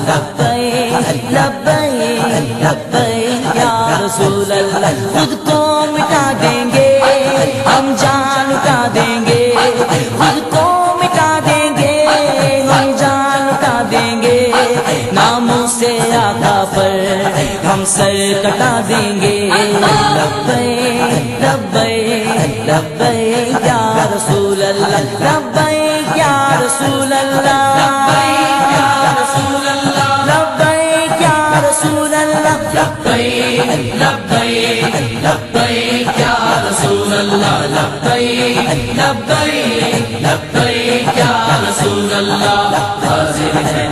لبیک لبیک لبیک یا رسول اللہ، خود کو مٹا دیں گے ہم جان لٹا دیں گے، خود کو مٹا دیں گے ہم جان لٹا دیں گے، ناموں سے آقا پر ہم سر کٹا دیں گے، لبیک لبیک لبیک یا رسول اللہ، لبیک یا رسول اللہ، لبیک یا رسول اللہ، لبیک یا رسول اللہ، لبیک لبیک لبیک یا رسول اللہ، لبیک لبیک لبیک یا رسول اللہ، حاضر ہے